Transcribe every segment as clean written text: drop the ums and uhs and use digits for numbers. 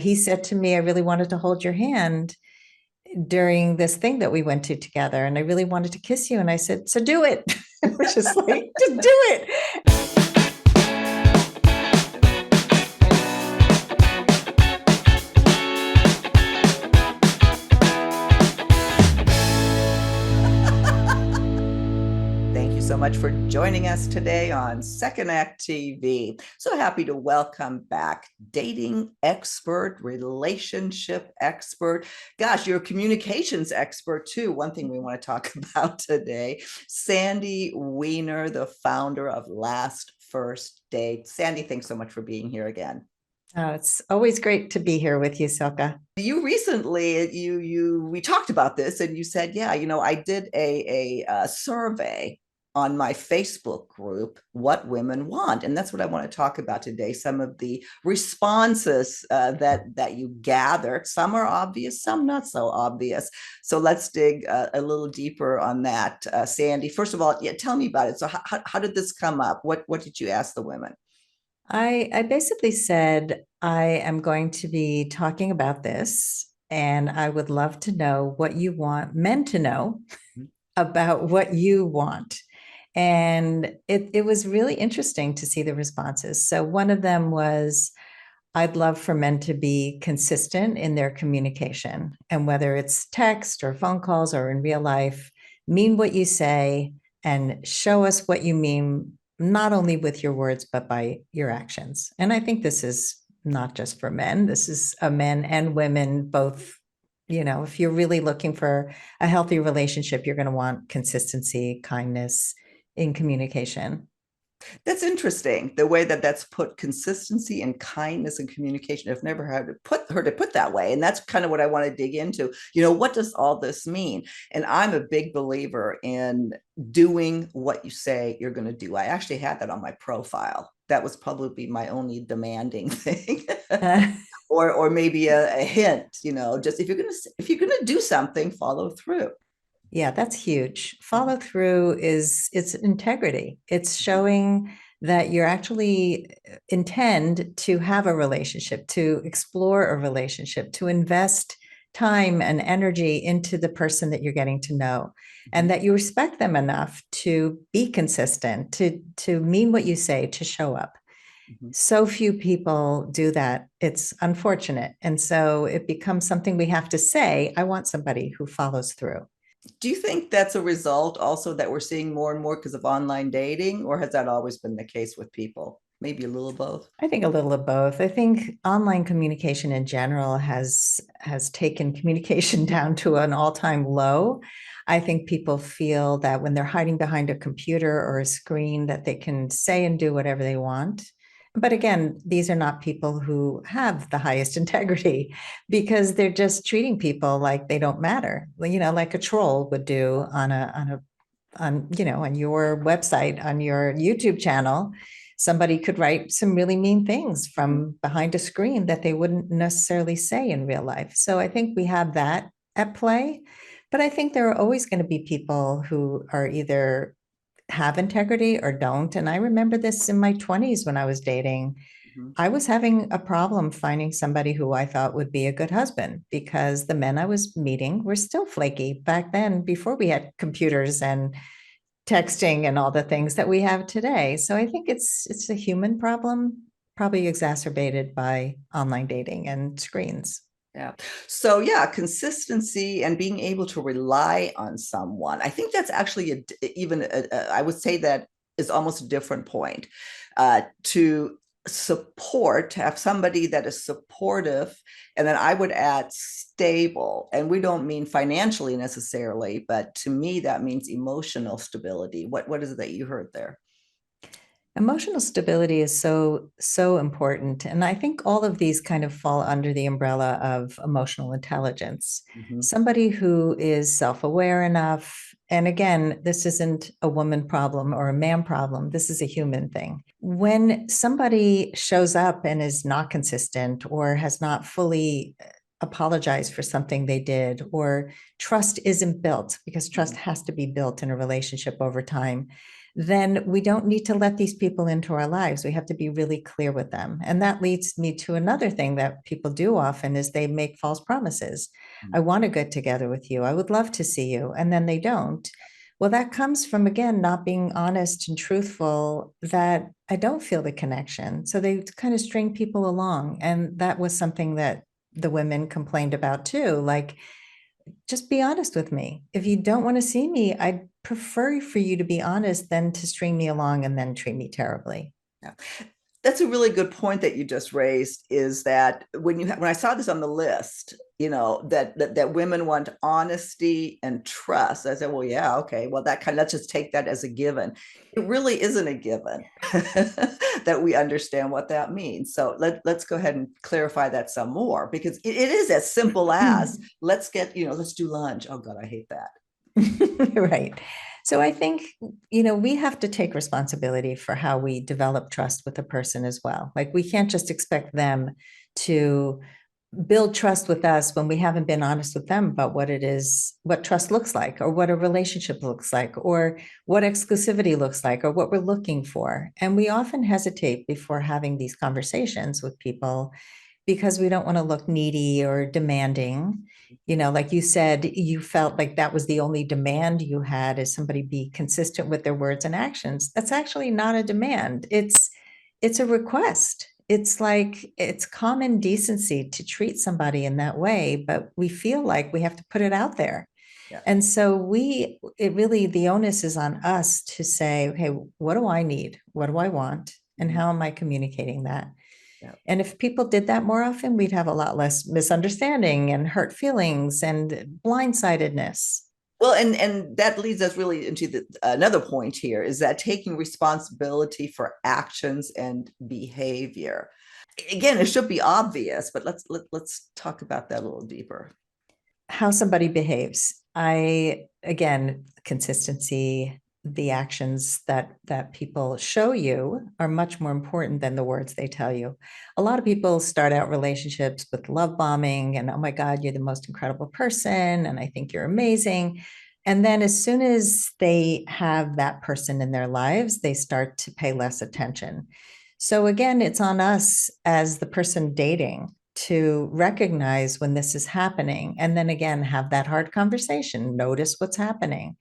He said to me, I really wanted to hold your hand during this thing that we went to together, and I really wanted to kiss you. And I said, so do it. It was just like, just do it. Thank you so much for joining us today on Second Act TV. So happy to welcome back dating expert, relationship expert. Gosh, you're a communications expert too. One thing we want to talk about today, Sandy Weiner, the founder of Last First Date. Sandy, thanks so much for being here again. Oh, it's always great to be here with you, Silka. You recently, we talked about this, and you said, yeah, I did a survey on my Facebook group, What Women Want, and that's what I want to talk about today. Some of the responses that you gathered. Some are obvious, some not so obvious. So let's dig a little deeper on that, Sandy. First of all, yeah, tell me about it. So how did this come up? What did you ask the women? I basically said, I am going to be talking about this, and I would love to know what you want men to know about what you want. And it was really interesting to see the responses. So one of them was, I'd love for men to be consistent in their communication. And whether it's text or phone calls or in real life, mean what you say and show us what you mean, not only with your words, but by your actions. And I think this is not just for men, this is a men and women both. If you're really looking for a healthy relationship, you're going to want consistency, kindness in communication. That's interesting. The way that that's put, consistency and kindness and communication. I've never heard it put that way. And that's kind of what I want to dig into. What does all this mean? And I'm a big believer in doing what you say you're going to do. I actually had that on my profile. That was probably my only demanding thing. Or maybe a hint, just if you're gonna do something, follow through. Yeah, that's huge. Follow through it's integrity. It's showing that you're actually intend to have a relationship, to explore a relationship, to invest time and energy into the person that you're getting to know, and that you respect them enough to be consistent, to mean what you say, to show up. Mhm. So few people do that. It's unfortunate. And so it becomes something we have to say, I want somebody who follows through. Do you think that's a result also that we're seeing more and more because of online dating, or has that always been the case with people? Maybe a little both. I think a little of both. I think online communication in general has taken communication down to an all-time low. I think people feel that when they're hiding behind a computer or a screen that they can say and do whatever they want. But again, these are not people who have the highest integrity because they're just treating people like they don't matter. Like a troll would do on your website, on your YouTube channel. Somebody could write some really mean things from behind a screen that they wouldn't necessarily say in real life. So I think we have that at play. But I think there are always going to be people who are either have integrity or don't. And I remember this in my 20s when I was dating. Mhm. I was having a problem finding somebody who I thought would be a good husband because the men I was meeting were still flaky back then, before we had computers and texting and all the things that we have today. So I think it's a human problem, probably exacerbated by online dating and screens. Yeah. So yeah, consistency and being able to rely on someone. I think that's actually I would say that is almost a different point. To support, to have somebody that is supportive, and then I would add stable. And we don't mean financially necessarily, but to me that means emotional stability. What is it that you heard there? Emotional stability is so important. And I think all of these kind of fall under the umbrella of emotional intelligence. Mhm. Somebody who is self-aware enough. And again, this isn't a woman problem or a man problem. This is a human thing. When somebody shows up and is not consistent or has not fully apologized for something they did, or trust isn't built, because trust has to be built in a relationship over time, then we don't need to let these people into our lives. We have to be really clear with them. And that leads me to another thing that people do often is they make false promises. I want to get together with you. I would love to see you. And then they don't. Well, that comes from, again, not being honest and truthful that I don't feel the connection. So they kind of string people along. And that was something that the women complained about too. Like, just be honest with me. If you don't want to see me, I'd prefer for you to be honest than to string me along and then treat me terribly. Yeah. That's a really good point that you just raised, is that when I saw this on the list, that women want honesty and trust, I said, well, yeah, okay, well, let's just take that as a given. It really isn't a given that we understand what that means. So let's go ahead and clarify that some more, because it is as simple as let's do lunch. Oh God, I hate that. Right. So I think, we have to take responsibility for how we develop trust with a person as well. Like, we can't just expect them to build trust with us when we haven't been honest with them about what it is, what trust looks like, or what a relationship looks like, or what exclusivity looks like, or what we're looking for. And we often hesitate before having these conversations with people because we don't want to look needy or demanding. Like you said, you felt like that was the only demand you had, is somebody be consistent with their words and actions. That's actually not a demand. It's a request. It's like, it's common decency to treat somebody in that way, but we feel like we have to put it out there. Yeah. And so the onus is on us to say, okay, what do I need? What do I want? And how am I communicating that? Yeah. And if people did that more often, we'd have a lot less misunderstanding and hurt feelings and blindsidedness. Well, and that leads us really into another point here, is that taking responsibility for actions and behavior. Again, it should be obvious, but let's talk about that a little deeper. How somebody behaves. Again, consistency, the actions that people show you are much more important than the words they tell you. A lot of people start out relationships with love bombing and, oh my God, you're the most incredible person, and I think you're amazing. And then as soon as they have that person in their lives, they start to pay less attention. So again, it's on us as the person dating to recognize when this is happening, and then again have that hard conversation. Notice what's happening.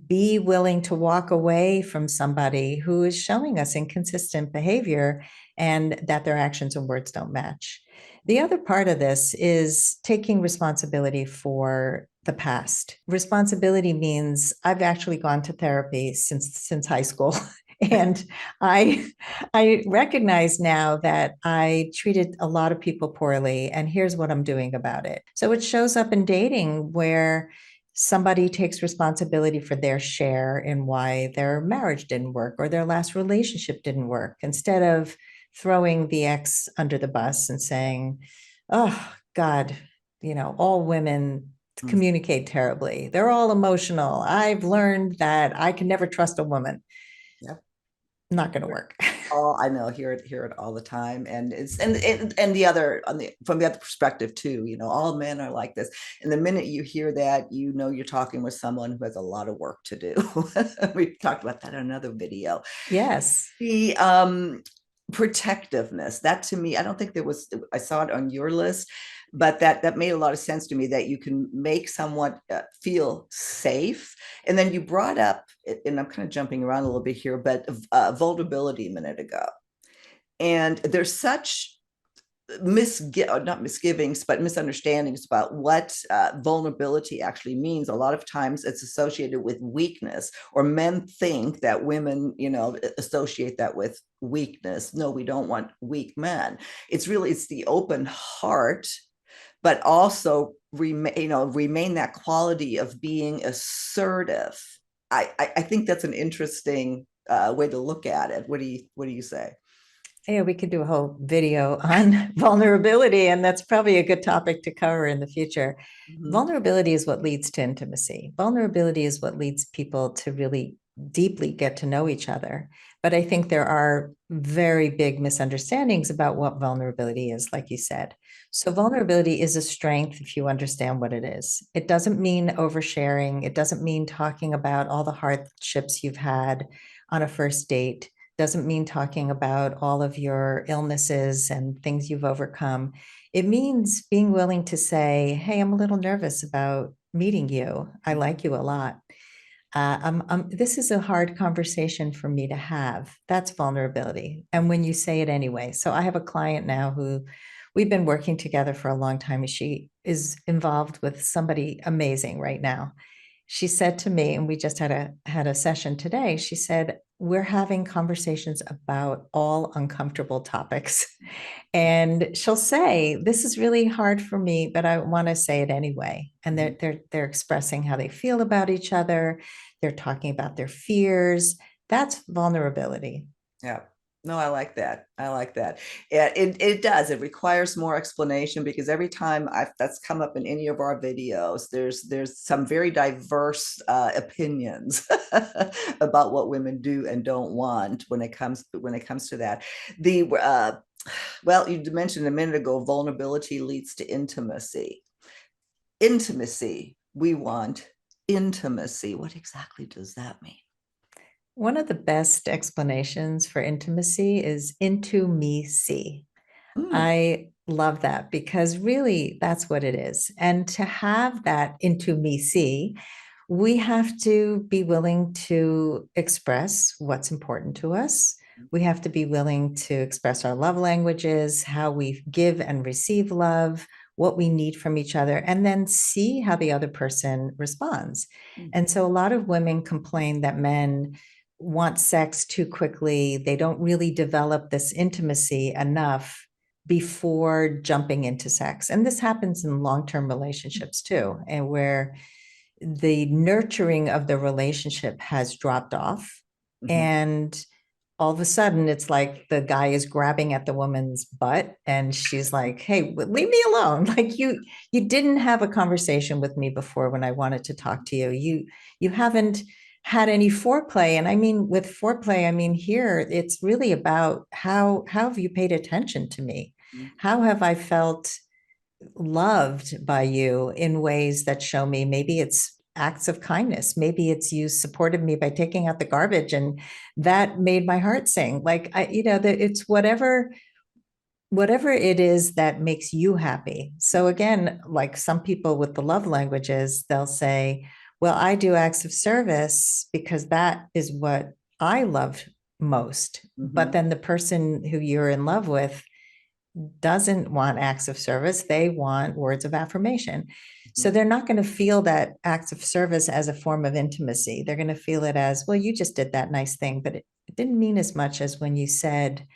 Be willing to walk away from somebody who is showing us inconsistent behavior and that their actions and words don't match. The other part of this is taking responsibility for the past. Responsibility means I've actually gone to therapy since high school. And I recognize now that I treated a lot of people poorly, and here's what I'm doing about it. So it shows up in dating, where somebody takes responsibility for their share in why their marriage didn't work or their last relationship didn't work, instead of throwing the ex under the bus and saying, oh God, all women communicate terribly. They're all emotional. I've learned that I can never trust a woman. Yeah. Not going to work. Oh, I know, hear it all the time. And it's and the other from the other perspective too, all men are like this. And the minute you hear that, you're talking with someone who has a lot of work to do. We talked about that in another video. Yes. The protectiveness, that to me, I don't think I saw it on your list, but that made a lot of sense to me, that you can make someone feel safe. And then you brought up, and I'm kind of jumping around a little bit here, but vulnerability a minute ago. And there's such not misgivings, but misunderstandings about what vulnerability actually means. A lot of times it's associated with weakness, or men think that women, associate that with weakness. No, we don't want weak men. It's the open heart, but also remain that quality of being assertive. I think that's an interesting way to look at it. What do you say? Yeah, we could do a whole video on vulnerability, and that's probably a good topic to cover in the future. Mm-hmm. Vulnerability is what leads to intimacy. Vulnerability is what leads people to really deeply get to know each other. But I think there are very big misunderstandings about what vulnerability is, like you said. So vulnerability is a strength if you understand what it is. It doesn't mean oversharing. It doesn't mean talking about all the hardships you've had on a first date. Doesn't mean talking about all of your illnesses and things you've overcome. It means being willing to say, hey, I'm a little nervous about meeting you. I like you a lot. This is a hard conversation for me to have. That's vulnerability. And when you say it anyway. So I have a client now who we've been working together for a long time. She is involved with somebody amazing right now. She said to me, and we just had a session today. She said, we're having conversations about all uncomfortable topics. And she'll say, this is really hard for me, but I want to say it anyway. And they're expressing how they feel about each other. They're talking about their fears. That's vulnerability. Yeah. No, I like that. I like that. It does. It requires more explanation because every time that's come up in any of our videos, there's some very diverse opinions about what women do and don't want when it comes to that. The well, you mentioned a minute ago, vulnerability leads to intimacy. Intimacy. We want intimacy. What exactly does that mean? One of the best explanations for intimacy is into me see. Mm, I love that because really that's what it is. And to have that into me see, we have to be willing to express what's important to us. We have to be willing to express our love languages, how we give and receive love, what we need from each other, and then see how the other person responds. mm, And so a lot of women complain that men want sex too quickly. They don't really develop this intimacy enough before jumping into sex. And this happens in long-term relationships too, and where the nurturing of the relationship has dropped off. mhm, And all of a sudden, it's like the guy is grabbing at the woman's butt and she's like, hey, leave me alone. Like you didn't have a conversation with me before when I wanted to talk to you. You haven't had any foreplay. And I mean, with foreplay, I mean, here it's really about how have you paid attention to me? mhm, How have I felt loved by you in ways that show me maybe it's acts of kindness. Maybe it's you supported me by taking out the garbage and that made my heart sing. Like it's whatever it is that makes you happy. So again, like some people with the love languages, they'll say, well, I do acts of service because that is what I love most. But mhm, then the person who you're in love with doesn't want acts of service. They want words of affirmation. So mhm. they're not going to feel that acts of service as a form of intimacy. They're going to feel it as, well, you just did that nice thing, but it didn't mean as much as when you said,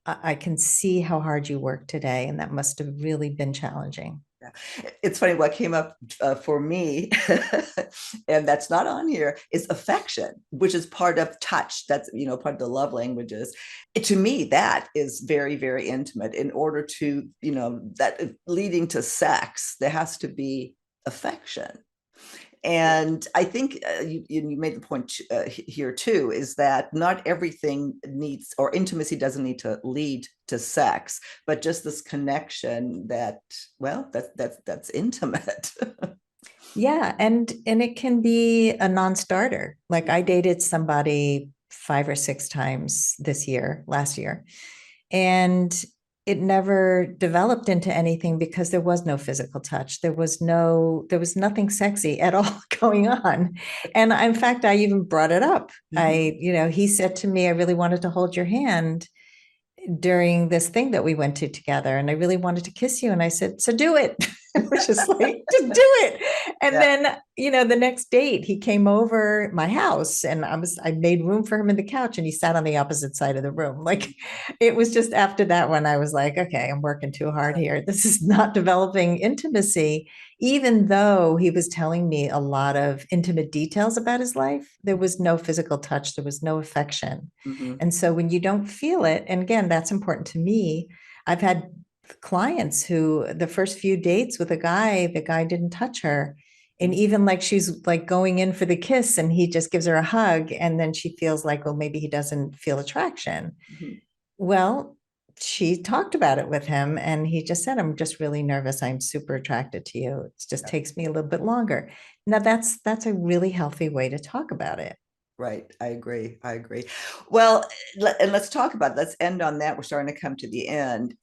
I can see how hard you worked today. And that must have really been challenging. Yeah. It's funny what came up for me, and that's not on here, is affection, which is part of touch. That's part of the love languages. To me, that is very, very intimate. In order to that leading to sex, there has to be affection. And I think you made the point here too, is that not everything needs, or intimacy doesn't need to lead to sex, but just this connection that, well, that's intimate. Yeah, and it can be a non-starter. Like I dated somebody 5 or 6 times last year, and it never developed into anything because there was no physical touch. There was nothing sexy at all going on. And in fact, I even brought it up. Mhm. He said to me, I really wanted to hold your hand during this thing that we went to together, and I really wanted to kiss you. And I said, so do it. Which is like, just do it. And Yeah. then, the next date, he came over my house and I made room for him in the couch and he sat on the opposite side of the room. Like it was just after that when I was like, okay, I'm working too hard here. This is not developing intimacy. Even though he was telling me a lot of intimate details about his life, there was no physical touch, there was no affection. Mhm. And so when you don't feel it, and again, that's important to me. I've had clients who the first few dates with the guy didn't touch her. And Mhm. even like she's like going in for the kiss and he just gives her a hug. And then she feels like, well, maybe he doesn't feel attraction. Mhm. Well, she talked about it with him and he just said, I'm just really nervous. I'm super attracted to you. It just takes me a little bit longer. Now that's a really healthy way to talk about it. Right. I agree. I agree. Well, and let's talk about it. Let's end on that. We're starting to come to the end.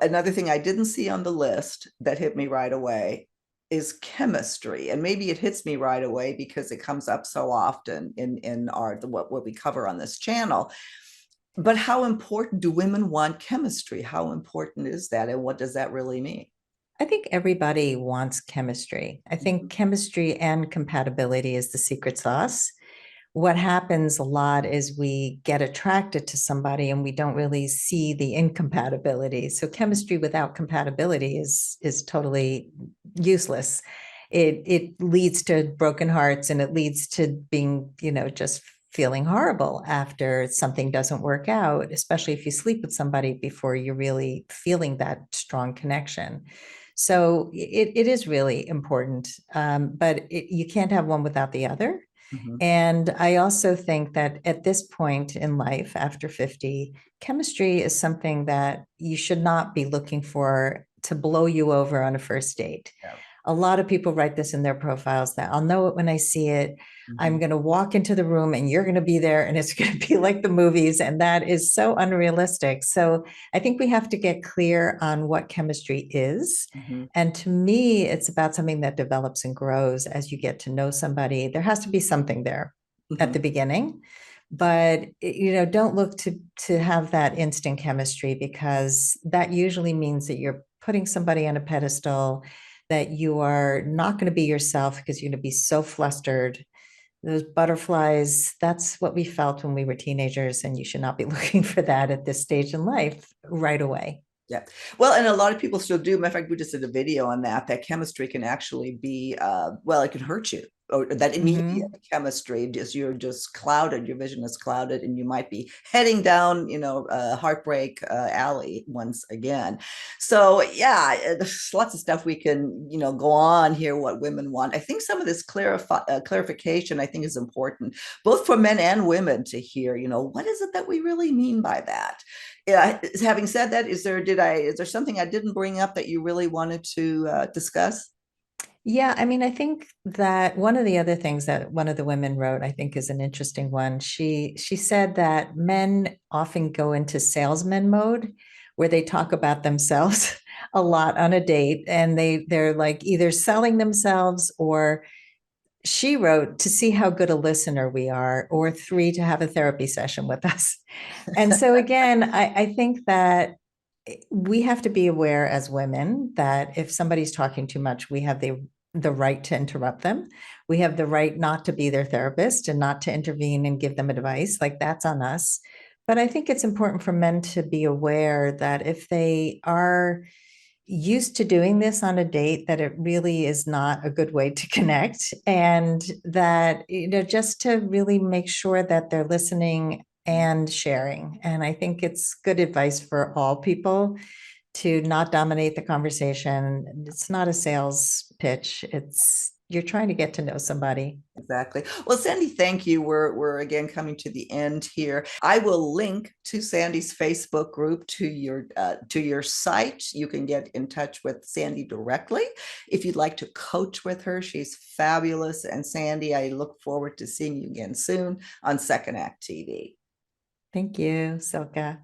Another thing I didn't see on the list that hit me right away is chemistry. And maybe it hits me right away because it comes up so often in our what we cover on this channel. But how important do women want chemistry? How important is that? And what does that really mean? I think everybody wants chemistry. I think chemistry and compatibility is the secret sauce. What happens a lot is we get attracted to somebody and we don't really see the incompatibility. So chemistry without compatibility is totally useless. It leads to broken hearts and it leads to being, just feeling horrible after something doesn't work out, especially if you sleep with somebody before you're really feeling that strong connection. So it is really important, but you can't have one without the other. Mhm. And I also think that at this point in life, after 50, chemistry is something that you should not be looking for to blow you over on a first date. Yeah. A lot of people write this in their profiles that I'll know it when I see it. I'm going to walk into the room and you're going to be there and it's going to be like the movies. And that is so unrealistic. So I think we have to get clear on what chemistry is. Mhm. And to me, it's about something that develops and grows as you get to know somebody. There has to be something there at the Mhm. beginning, but don't look to have that instant chemistry because that usually means that you're putting somebody on a pedestal, that you are not going to be yourself because you're going to be so flustered. Those butterflies, that's what we felt when we were teenagers, and you should not be looking for that at this stage in life right away. Yeah. Well, and a lot of people still do. Matter of fact, we just did a video on that. That chemistry can actually be, well, it can hurt you. Or that immediate Mhm. chemistry, just you're just clouded, your vision is clouded, and you might be heading down, heartbreak alley once again. So yeah, there's lots of stuff we can, go on here. What women want, I think some of this clarification, I think, is important, both for men and women to hear. What is it that we really mean by that? Yeah. Having said that, is there something I didn't bring up that you really wanted to discuss? Yeah, I mean, I think that one of the other things that one of the women wrote, I think, is an interesting one. She said that men often go into salesman mode where they talk about themselves a lot on a date, and they're like either selling themselves, or she wrote, to see how good a listener we are, or three, to have a therapy session with us. And so again, I think that we have to be aware as women that if somebody's talking too much, we have the right to interrupt them. We have the right not to be their therapist and not to intervene and give them advice. Like, that's on us. But I think it's important for men to be aware that if they are used to doing this on a date, that it really is not a good way to connect, and that just to really make sure that they're listening and sharing. And I think it's good advice for all people to not dominate the conversation. It's not a sales pitch. It's you're trying to get to know somebody. Exactly. Well, Sandy, thank you. We're again coming to the end here. I will link to Sandy's Facebook group to your site. You can get in touch with Sandy directly if you'd like to coach with her. She's fabulous. And Sandy, I look forward to seeing you again soon on Second Act TV. Thank you, Silka.